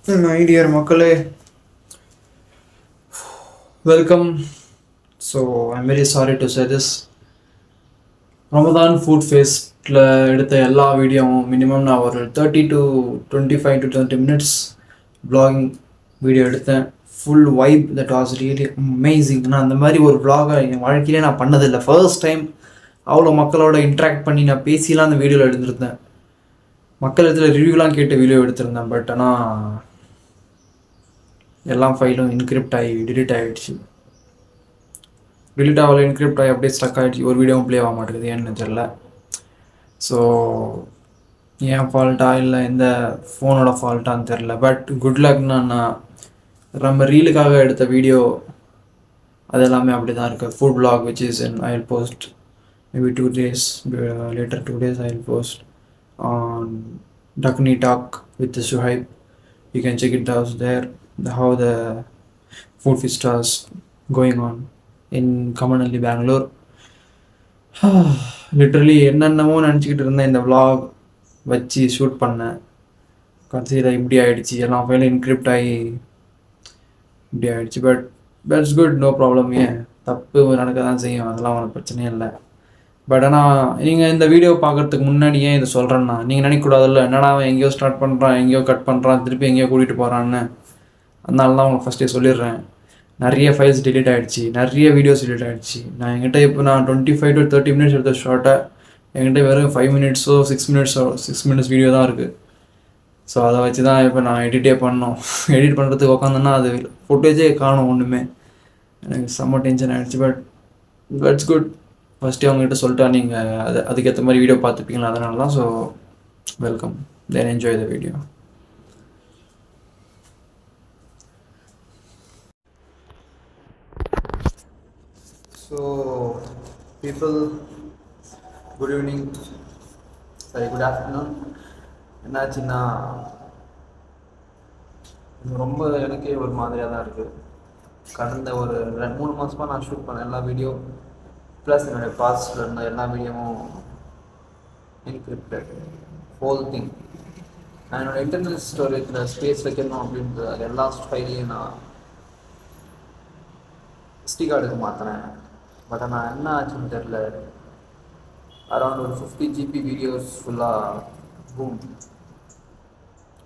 My dear Makale, welcome. So, I'm very sorry to say this. Ramadan food ஃபெஸ்ட்டில் எடுத்த எல்லா வீடியோவும் மினிமம் நான் ஒரு 30 to 25 to 30 minutes vlogging video எடுத்தேன். Full vibe that was really amazing. நான் அந்த மாதிரி ஒரு vlog-ஐ என் வாழ்க்கையிலே நான் பண்ணதில்லை. ஃபர்ஸ்ட் டைம் அவ்வளோ மக்களோட இன்ட்ராக்ட் பண்ணி நான் பேசிலாம் அந்த வீடியோவில் எடுத்திருந்தேன். மக்கள் இடத்துல ரிவ்யூலாம் கேட்டு வீடியோ எடுத்திருந்தேன். பட் ஆனால் எல்லா ஃபைலும் இன்கிரிப்ட் ஆகி டிலீட் ஆகிடுச்சு. டிலீட் ஆகல, இன்கிரிப்ட் ஆகி அப்படியே ஸ்டக் ஆகிடுச்சு. ஒரு வீடியோவும் ப்ளே ஆக மாட்டேங்குது, ஏன்னு தெரில. ஸோ என் ஃபால்ட்டா இல்லை எந்த ஃபோனோட ஃபால்ட்டான்னு தெரில. பட் குட் லக்னா நான் நம்ம ரீலுக்காக எடுத்த வீடியோ அது எல்லாமே அப்படி தான் இருக்குது. Food vlog which is in I will post maybe 2 days later 2 days I will post on Dakni Talk with Suhaib. You can check it out there, how the food festivals going on in Kamanalli, Bangalore. Literally என்னென்னமோ நினச்சிக்கிட்டு இருந்தேன். இந்த vlog வச்சு shoot பண்ணேன். கடைசியில் இப்படி ஆகிடுச்சு. எல்லாம் ஃபைலும் இன்க்ரிப்ட் ஆகி இப்படி ஆகிடுச்சு. But that's good, no problem. ஏன் தப்பு நடக்க தான் செய்யும், அதெல்லாம் ஒன்றும் பிரச்சனையே இல்லை. பட் ஆனால் நீங்கள் இந்த வீடியோ பார்க்குறதுக்கு முன்னாடி ஏன் இதை சொல்கிறேன்னா, நீங்கள் நினைக்கக்கூடாதுல்ல, என்னடா அவன் எங்கேயோ ஸ்டார்ட் பண்ணுறான், எங்கேயோ கட் பண்ணுறான், திருப்பி எங்கேயோ கூட்டிகிட்டு போகிறான்னு. அதனால தான் உங்களுக்கு ஃபஸ்ட்டே சொல்லிடுறேன். நிறைய ஃபைல்ஸ் டிலீட் ஆகிடுச்சு, நிறைய வீடியோஸ் டிலீட் ஆகிடுச்சு. நான் என்கிட்ட இப்போ நான் 25 to 30 minutes எடுத்த ஷார்ட்டை என்கிட்ட வெறும் 5 minutes-ஓ 6 minutes வீடியோ தான் இருக்குது. ஸோ அதை வச்சு தான் இப்போ நான் எடிட்டே பண்ணோம். எடிட் பண்ணுறதுக்கு உட்காந்தோன்னா அது ஃபுட்டேஜே காணும் ஒன்றுமே. எனக்கு செம்ம டென்ஷன் ஆகிடுச்சு. But that's good. ஃபஸ்ட்டே அவங்ககிட்ட சொல்லிட்டா நீங்கள் அதுக்கேற்ற மாதிரி வீடியோ பார்த்துப்பீங்களா, அதனால தான். So welcome, then enjoy the video. So people, good evening, sorry good afternoon. என்னாச்சுன்னா ரொம்ப எனக்கே ஒரு மாதிரியாக தான் இருக்குது. கடந்த ஒரு 3 மாதமாக நான் ஷூட் பண்ண எல்லா வீடியோ ப்ளஸ் என்னுடைய பாஸ்டில் இருந்த எல்லா வீடியோவும் என்கிரிப்டட், ஹோல் திங். நான் என்னோடய இன்டர்னல் ஸ்டோரேஜில் ஸ்பேஸ் வைக்கணும் அப்படின்ற எல்லா ஃபைலையும் நான் SD கார்டுக்கு மாற்றினேன். பட் ஆனால் என்ன ஆச்சுன்னு தெரில, அரௌண்ட் ஒரு 50 GB வீடியோஸ் ஃபுல்லாக பூம்,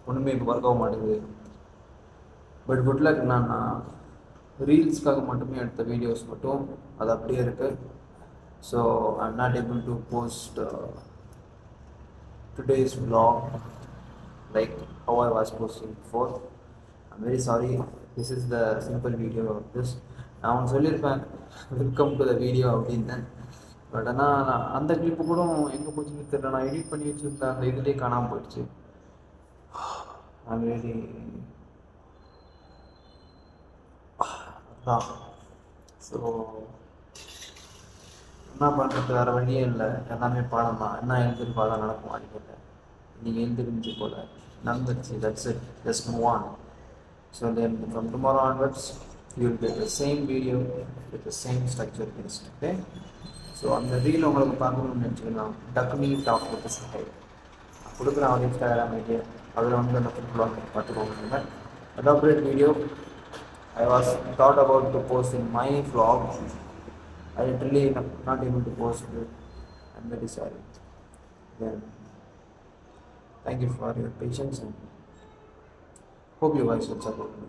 ஒன்றுமே இப்போ ஒர்க் ஆக மாட்டேங்குது. பட் குட் லக் என்னன்னா, ரீல்ஸ்க்காக மட்டுமே எடுத்த வீடியோஸ் மட்டும் அது அப்படியே இருக்குது. So I'm not able to post today's vlog like how I was posting before. I'm very sorry. This is the simple video of this. நான் அவன் சொல்லியிருப்பேன் வெல்கம் டு த வீடியோ அப்படின்னு. பட் ஆனால் அந்த கிளிப்பு கூட எங்கே போச்சுன்னு தெரியல. நான் எடிட் பண்ணி வச்சுருந்தேன், அந்த இதுலேயே காணாமல் போயிடுச்சு. ஐம் வெரி தான். ஸோ என்ன பண்ணுறது, வேறு வழியே இல்லை. எல்லாமே பாடம் தான். என்ன எழுதுன்னு பாடம் நடக்கும் அடிக்கல. நீங்கள் எழுதுருந்து போல் நடந்துருச்சு. That's it, just move on. So then from tomorrow onwards you will get the same video with the same structure based. Okay, so அந்த ரீல் உங்களுக்கு பார்க்கணும்னு நினச்சிக்கலாம், டக்குனி டாக் வித் சைட் கொடுக்குறேன் ஒரு இன்ஸ்டாகிராம் ஐடியா. அதில் வந்து அந்த ஃபுட் vlog பார்த்துக்கோங்க. அடாப்ரேட் video I was thought about to post in my vlog. I literally not able to post it. I'm very sorry. Then thank you for your patience and hope you guys will support me.